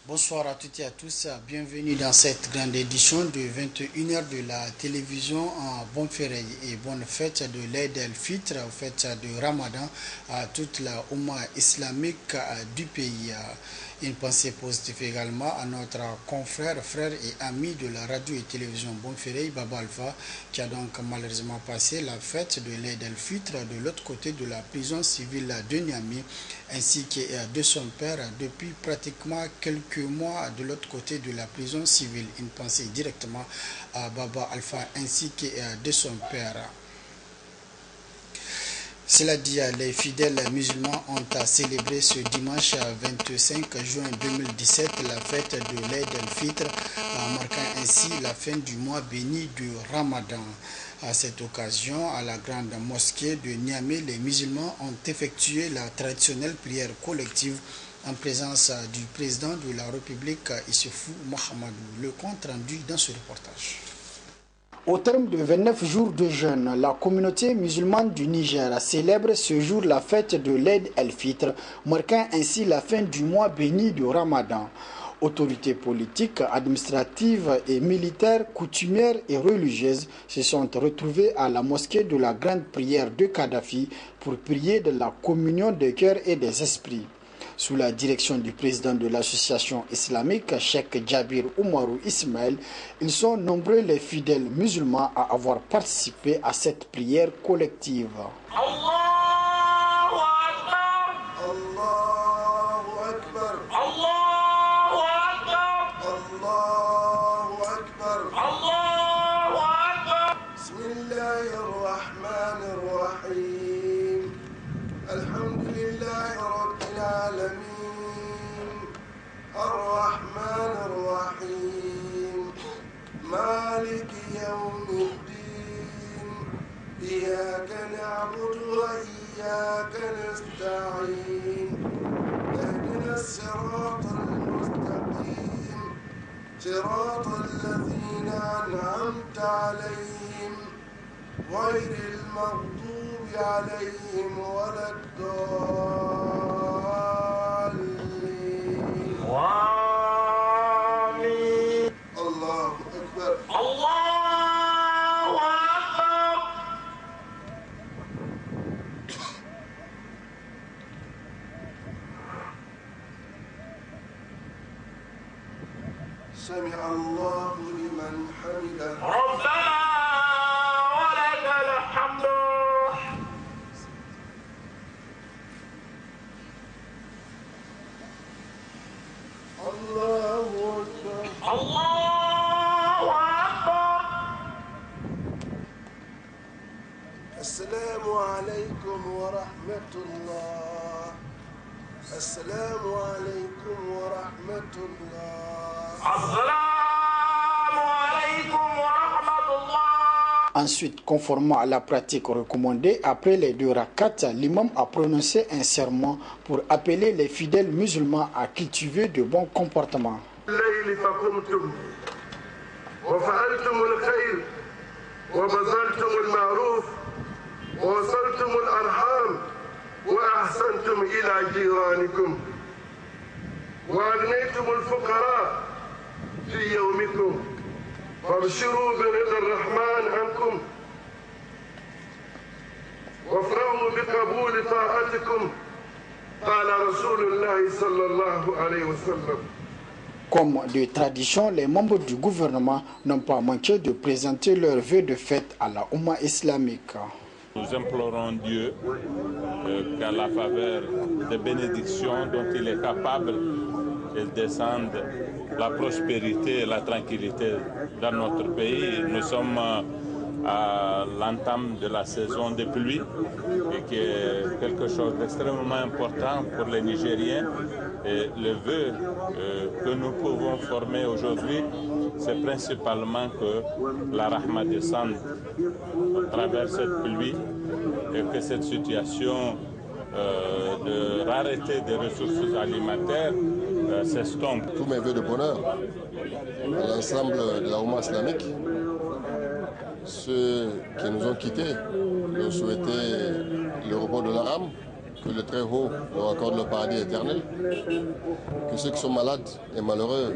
Bonsoir à toutes et à tous, bienvenue dans cette grande édition de 21h de la télévision en bonne ferraille et bonne fête de l'Aïd el-Fitr, fête de Ramadan à toute la Oumma islamique du pays. Une pensée positive également à notre confrère, frère et ami de la radio et télévision Bonferré, Baba Alpha, qui a donc malheureusement passé la fête de l'Aïd el-Fitr de l'autre côté de la prison civile de Niamey, ainsi que de son père depuis pratiquement quelques mois de l'autre côté de la prison civile. Une pensée directement à Baba Alpha ainsi que de son père. Cela dit, les fidèles musulmans ont célébré ce dimanche 25 juin 2017 la fête de l'Aïd el-Fitr, marquant ainsi la fin du mois béni du Ramadan. À cette occasion, à la grande mosquée de Niamey, les musulmans ont effectué la traditionnelle prière collective en présence du président de la République, Issoufou Mahamadou. Le compte rendu dans ce reportage. Au terme de 29 jours de jeûne, la communauté musulmane du Niger célèbre ce jour la fête de l'Aïd el-Fitr, marquant ainsi la fin du mois béni du Ramadan. Autorités politiques, administratives et militaires, coutumières et religieuses se sont retrouvées à la mosquée de la Grande Prière de Kadhafi pour prier de la communion des cœurs et des esprits. Sous la direction du président de l'association islamique, Cheikh Djabir Oumarou Ismaël, ils sont nombreux les fidèles musulmans à avoir participé à cette prière collective. مالك يوم الدين إياك نعبد وإياك نستعين اهدنا الصراط المستقيم صراط الذين أنعمت عليهم غير المغضوب عليهم ولا الضالين الله أكبر الله أكبر سمع الله لمن حمده ربنا ولك الحمد الله أكبر الله أكبر السلام عليكم ورحمة الله السلام عليكم ورحمة الله السلام عليكم ورحمة الله. Ensuite, conformément à la pratique recommandée, après les 2 rakats, l'imam a prononcé un serment pour appeler les fidèles musulmans à cultiver de bons comportements. وفعلتم الخير وبذلتم المعروف ووصلتم الأرحام وأحسنتم إلى جيرانكم وأغنيتم الفقراء في يومكم فابشروا برضا الرحمن عنكم وافرحوا بقبول طاعتكم قال رسول الله صلى الله عليه وسلم. Comme de tradition, les membres du gouvernement n'ont pas manqué de présenter leurs vœux de fête à la Oumma islamique. Nous implorons Dieu qu'à la faveur des bénédictions dont il est capable, il descende la prospérité et la tranquillité dans notre pays. Nous sommes à l'entame de la saison des pluies et qui est quelque chose d'extrêmement important pour les Nigériens. Et le vœu que nous pouvons former aujourd'hui, c'est principalement que la Rahma descende à travers cette pluie et que cette situation de rareté des ressources alimentaires s'estompe. Tous mes vœux de bonheur à l'ensemble de la Oumma islamique, ceux qui nous ont quittés, nous souhaiter le repos de leur âme, que le Très-Haut leur accorde le paradis éternel. Que ceux qui sont malades et malheureux,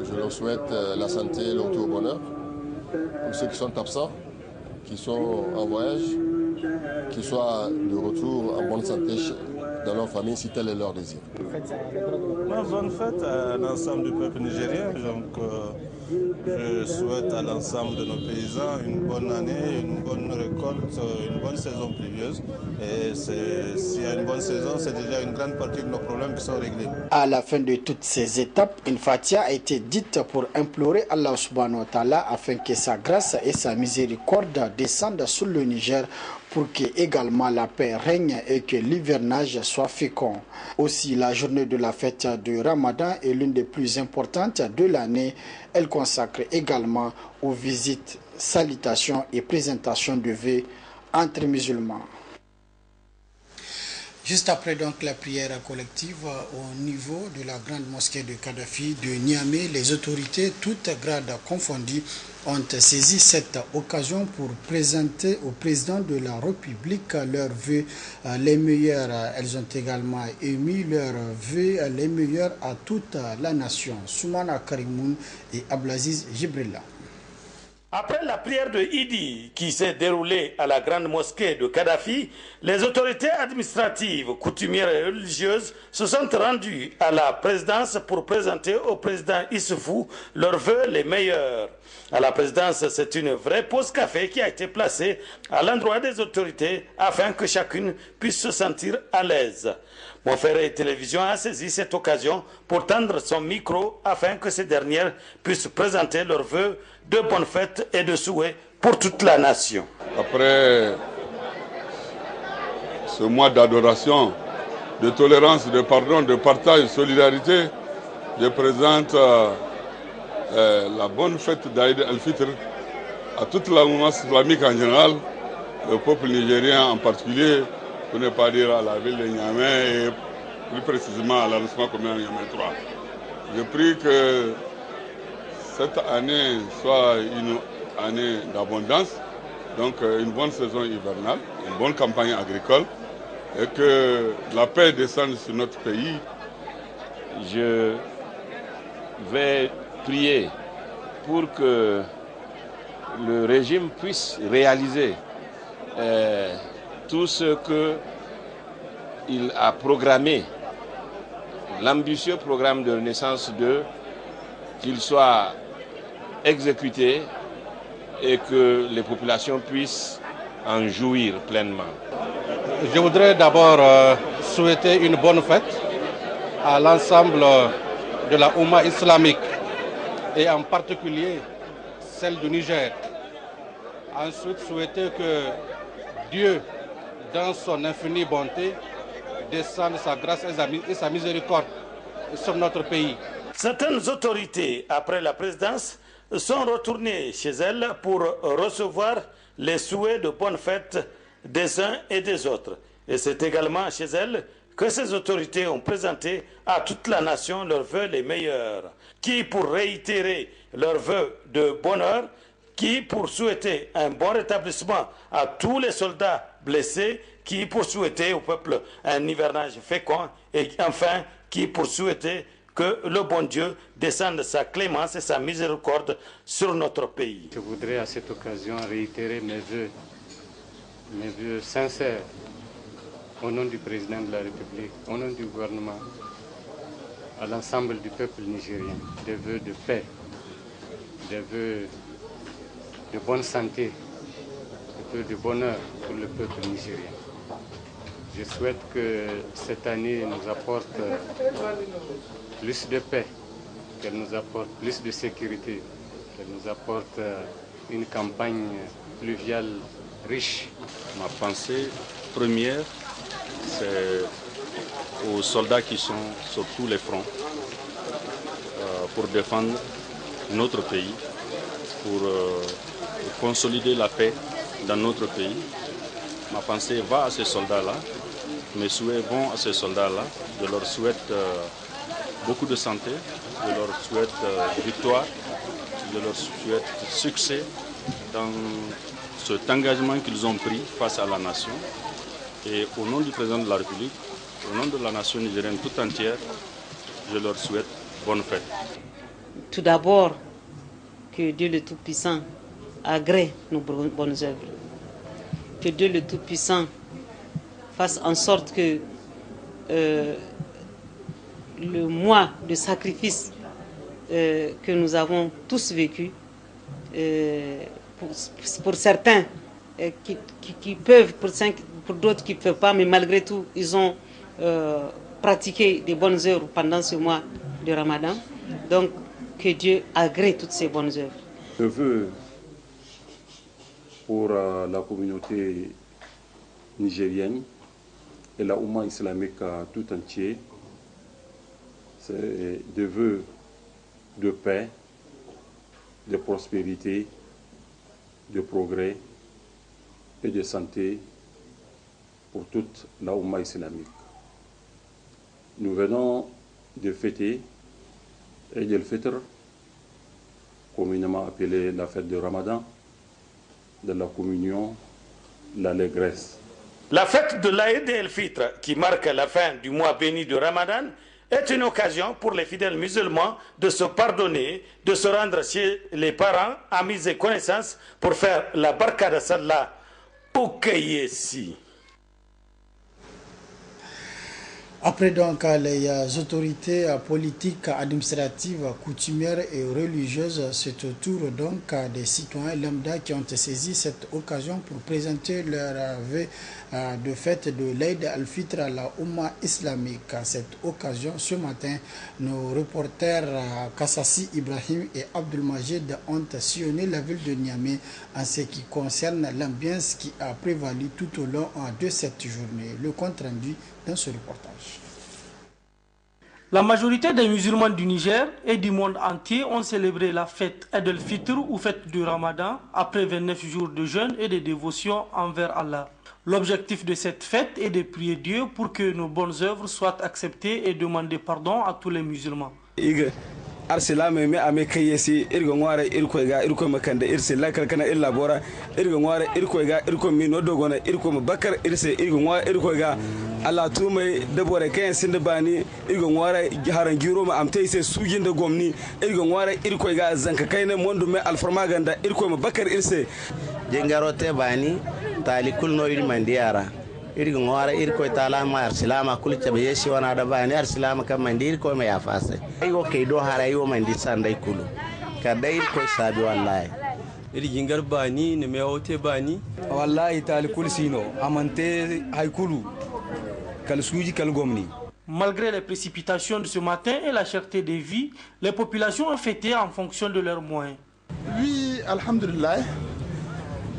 je leur souhaite la santé, le retour au bonheur. Pour ceux qui sont absents, qui sont en voyage, qu'ils soient de retour en bonne santé dans leur famille si tel est leur désir. Une bonne fête à l'ensemble du peuple nigérien. Donc, je souhaite à l'ensemble de nos paysans une bonne année, une bonne récolte, une bonne saison pluvieuse. Et s'il y a une bonne saison, c'est déjà une grande partie de nos problèmes qui sont réglés. À la fin de toutes ces étapes, une fatia a été dite pour implorer Allah subhanahu wa ta'ala afin que sa grâce et sa miséricorde descendent sur le Niger pour que également la paix règne et que l'hivernage soit fécond. Aussi, la journée de la fête de Ramadan est l'une des plus importantes de l'année. Elle consacre également aux visites, salutations et présentations de vœux entre musulmans. Juste après donc la prière collective au niveau de la grande mosquée de Kadhafi de Niamey, les autorités, toutes grades confondues, ont saisi cette occasion pour présenter au président de la République leurs vœux les meilleurs. Elles ont également émis leurs vœux les meilleurs à toute la nation. Soumana Karimoun et Ablaziz Jibrilla. Après la prière de Idi qui s'est déroulée à la grande mosquée de Kadhafi, les autorités administratives, coutumières et religieuses se sont rendues à la présidence pour présenter au président Issoufou leurs vœux les meilleurs. À la présidence, c'est une vraie pause café qui a été placée à l'endroit des autorités afin que chacune puisse se sentir à l'aise. Monferré Télévision a saisi cette occasion pour tendre son micro afin que ces dernières puissent présenter leurs vœux de bonnes fêtes et de souhaits pour toute la nation. Après ce mois d'adoration, de tolérance, de pardon, de partage, de solidarité, je présente la bonne fête d'Aïd al-Fitr à toute la mouvance islamique en général, le peuple nigérien en particulier, pour ne pas dire à la ville de Niamey et plus précisément à l'arrondissement communal Niamey 3. Je prie que cette année soit une année d'abondance, donc une bonne saison hivernale, une bonne campagne agricole et que la paix descende sur notre pays. Je vais prier pour que le régime puisse réaliser tout ce qu'il a programmé, l'ambitieux programme de Renaissance 2, qu'il soit exécuté et que les populations puissent en jouir pleinement. Je voudrais d'abord souhaiter une bonne fête à l'ensemble de la Oumma islamique et en particulier celle du Niger. Ensuite, souhaiter que Dieu, dans son infinie bonté, descende sa grâce et sa miséricorde sur notre pays. Certaines autorités, après la présidence, sont retournées chez elles pour recevoir les souhaits de bonne fête des uns et des autres. Et c'est également chez elles que ces autorités ont présenté à toute la nation leurs vœux les meilleurs, qui pour réitérer leurs vœux de bonheur, qui pour souhaiter un bon rétablissement à tous les soldats blessés, qui pour souhaiter au peuple un hivernage fécond, et enfin qui pour souhaiter que le bon Dieu descende sa clémence et sa miséricorde sur notre pays. Je voudrais à cette occasion réitérer mes vœux sincères au nom du président de la République, au nom du gouvernement, à l'ensemble du peuple nigérien, des vœux de paix, des vœux de bonne santé, des vœux de bonheur pour le peuple nigérien. Je souhaite que cette année nous apporte plus de paix, qu'elle nous apporte plus de sécurité, qu'elle nous apporte une campagne pluviale riche. Ma pensée première, c'est aux soldats qui sont sur tous les fronts pour défendre notre pays, pour consolider la paix dans notre pays. Ma pensée va à ces soldats-là, mes souhaits vont à ces soldats-là. Je leur souhaite beaucoup de santé, je leur souhaite victoire, je leur souhaite succès dans cet engagement qu'ils ont pris face à la nation Et au nom du président de la République, au nom de la nation nigérienne tout entière, je leur souhaite bonne fête. Tout d'abord, que Dieu le Tout-Puissant agrée nos bonnes œuvres. Que Dieu le Tout-Puissant fasse en sorte que le mois de sacrifice que nous avons tous vécu, pour certains qui peuvent, pour d'autres qui ne peuvent pas, mais malgré tout, ils ont pratiqué des bonnes œuvres pendant ce mois de Ramadan. Donc, que Dieu agrée toutes ces bonnes œuvres. Je veux pour la communauté nigérienne et la Oumma islamique tout entier, c'est des vœux de paix, de prospérité, de progrès et de santé pour toute la Oumma islamique. Nous venons de fêter Eid el-Fitr, communément appelée la fête de Ramadan, de la communion, l'allégresse. La fête de l'Aïd el-Fitr, qui marque la fin du mois béni de Ramadan, est une occasion pour les fidèles musulmans de se pardonner, de se rendre chez les parents, amis et connaissances pour faire la barka de Salah au Kayesi. Après donc les autorités politiques, administratives, coutumières et religieuses, c'est au tour donc des citoyens lambda qui ont saisi cette occasion pour présenter leur vœu de fête de l'Aïd al-Fitr à la Oumma islamique. À cette occasion, ce matin, nos reporters Kassassi Ibrahim et Abdul Majid ont sillonné la ville de Niamey en ce qui concerne l'ambiance qui a prévalu tout au long de cette journée. Le compte rendu dans ce reportage. La majorité des musulmans du Niger et du monde entier ont célébré la fête Eid el-Fitr ou fête du Ramadan après 29 jours de jeûne et de dévotion envers Allah. L'objectif de cette fête est de prier Dieu pour que nos bonnes œuvres soient acceptées et demander pardon à tous les musulmans. arsilama me ame kayesi irgo ngwara irko ga irko makanda irse lakar kana illa bora irgo ngwara irko ga irko mi no dogona irko bakar irse irgo ngwara irko ga ala tumai dabore kayan sinda bani irgo ngwara haran giro ma amtai sai sugin da gomni irgo ngwara irko ga zanka kaine mondo me alfarma ganda irko bakar irse jengarote bani talikul no iri mandiyara irgo ngwara irko tala ma arsilama kulcha be yeshi wana da bani arsilama kam mandir ko me yafase ayo ke do hara yo mandi sandai kulu kadai ko sabi wallahi iri jingar bani ne me wote bani wallahi talikul sino amante haykulu kal suji kal gomni. Malgré les précipitations de ce matin et la cherté des vies, les populations ont fêté en fonction de leurs moyens. Oui, alhamdulillah.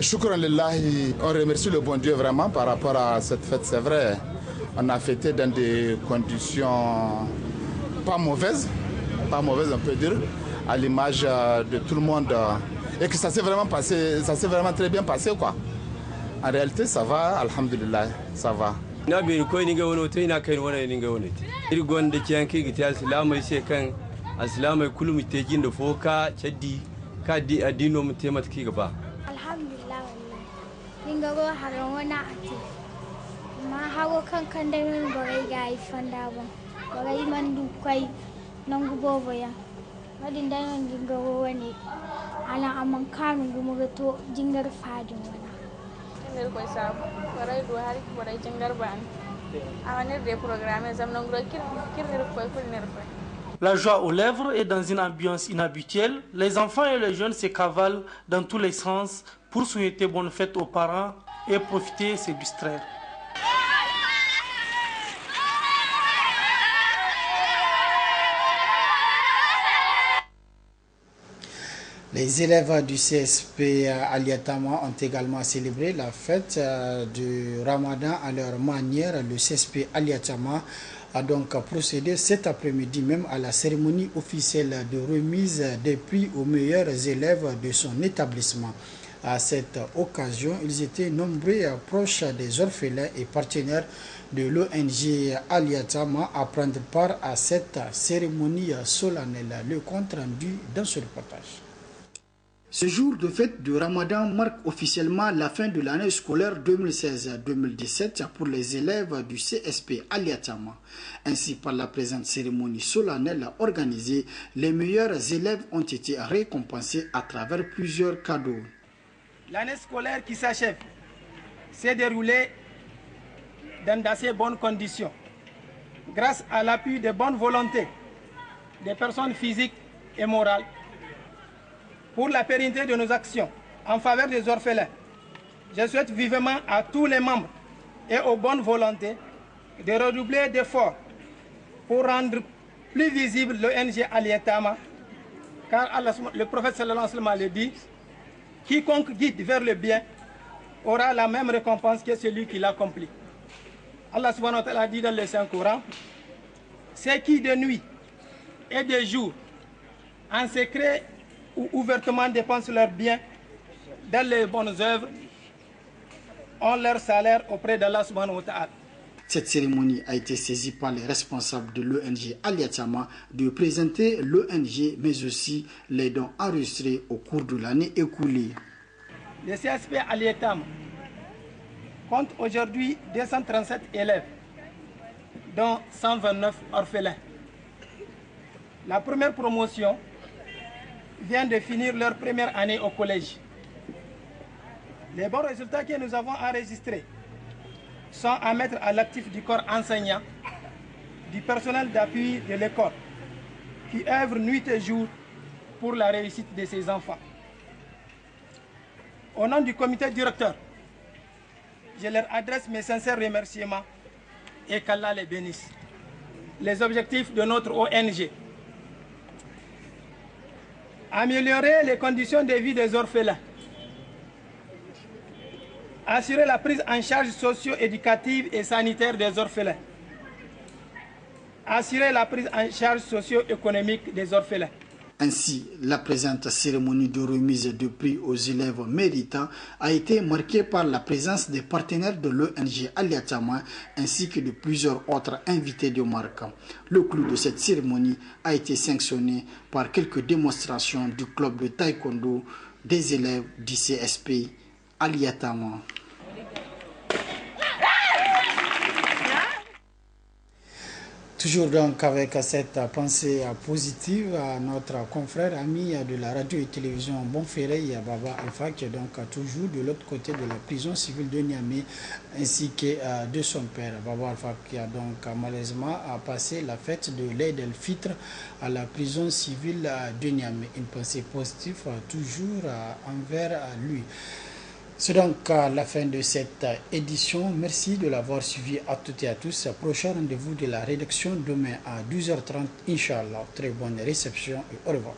Shukran lillahi, on remercie le bon Dieu vraiment par rapport à cette fête, c'est vrai. On a fêté dans des conditions pas mauvaises on peut dire, à l'image de tout le monde. Et que ça s'est vraiment passé, ça s'est vraiment très bien passé quoi. En réalité ça va, alhamdulillah, ça va. Na bi ko ni ga wono te ina kai wona ni ga wono te iri gonde kiyan ki gita islamai sai kan islamai kulum te jinda foka chaddi ka di adino mu te mat ki gaba. Alhamdulillah wallahi ninga go haron wana ati ma hawo kan da min borai ga ifanda bon borai man du kai nangu bobo ya wadin da nan dinga go wani ala amman kanu gumu ga to jingar fadin wana ner ko sabu borai do hari borai jingar ban awanir de programme zam nan gro kir ner ko ner ko. La joie aux lèvres est dans une ambiance inhabituelle. Les enfants et les jeunes se cavalent dans tous les sens pour souhaiter bonne fête aux parents et profiter et se distraire. Les élèves du CSP Aliatama ont également célébré la fête du Ramadan à leur manière. Le CSP Aliatama a donc procédé cet après-midi même à la cérémonie officielle de remise des prix aux meilleurs élèves de son établissement. À cette occasion, ils étaient nombreux proches des orphelins et partenaires de l'ONG Aliatama à prendre part à cette cérémonie solennelle. Le compte rendu dans ce reportage. Ce jour de fête de Ramadan marque officiellement la fin de l'année scolaire 2016-2017 pour les élèves du CSP Aliatama. Ainsi, par la présente cérémonie solennelle organisée, les meilleurs élèves ont été récompensés à travers plusieurs cadeaux. L'année scolaire qui s'achève s'est déroulée dans d'assez bonnes conditions, grâce à l'appui de bonnes volontés des personnes physiques et morales. Pour la pérennité de nos actions en faveur des orphelins, je souhaite vivement à tous les membres et aux bonnes volontés de redoubler d'efforts pour rendre plus visible l'ONG Aliatama, car le prophète sallallahu alayhi wa sallam le dit, quiconque guide vers le bien aura la même récompense que celui qui l'accomplit. Allah subhanahu wa ta'ala dit dans le Saint-Coran, ceux qui de nuit et de jour, en secret ou ouvertement dépensent leurs biens dans les bonnes œuvres, ont leur salaire auprès d'Allah subhanahu wa ta'ala. Cette cérémonie a été saisie par les responsables de l'ONG Aliatama de présenter l'ONG mais aussi les dons enregistrés au cours de l'année écoulée. Le CSP Aliatama compte aujourd'hui 237 élèves, dont 129 orphelins. La première promotion vient de finir leur première année au collège. Les bons résultats que nous avons enregistrés sont à mettre à l'actif du corps enseignant, du personnel d'appui de l'école, qui œuvre nuit et jour pour la réussite de ces enfants. Au nom du comité directeur, je leur adresse mes sincères remerciements et qu'Allah les bénisse. Les objectifs de notre ONG: améliorer les conditions de vie des orphelins, assurer la prise en charge socio-éducative et sanitaire des orphelins, assurer la prise en charge socio-économique des orphelins. Ainsi, la présente cérémonie de remise de prix aux élèves méritants a été marquée par la présence des partenaires de l'ONG Aliatama ainsi que de plusieurs autres invités de marque. Le clou de cette cérémonie a été sanctionné par quelques démonstrations du club de taekwondo des élèves du CSP Aliatama. Toujours donc avec cette pensée positive à notre confrère ami de la radio et télévision Bonferré, Baba Alpha, qui est donc toujours de l'autre côté de la prison civile de Niamey, ainsi que de son père. Baba Alpha qui a donc malheureusement passé la fête de l'Eid el-Fitr à la prison civile de Niamey. Une pensée positive toujours envers lui. C'est donc la fin de cette édition. Merci de l'avoir suivi à toutes et à tous. Prochain rendez-vous de la rédaction demain à 12h30, Inch'Allah. Très bonne réception et au revoir.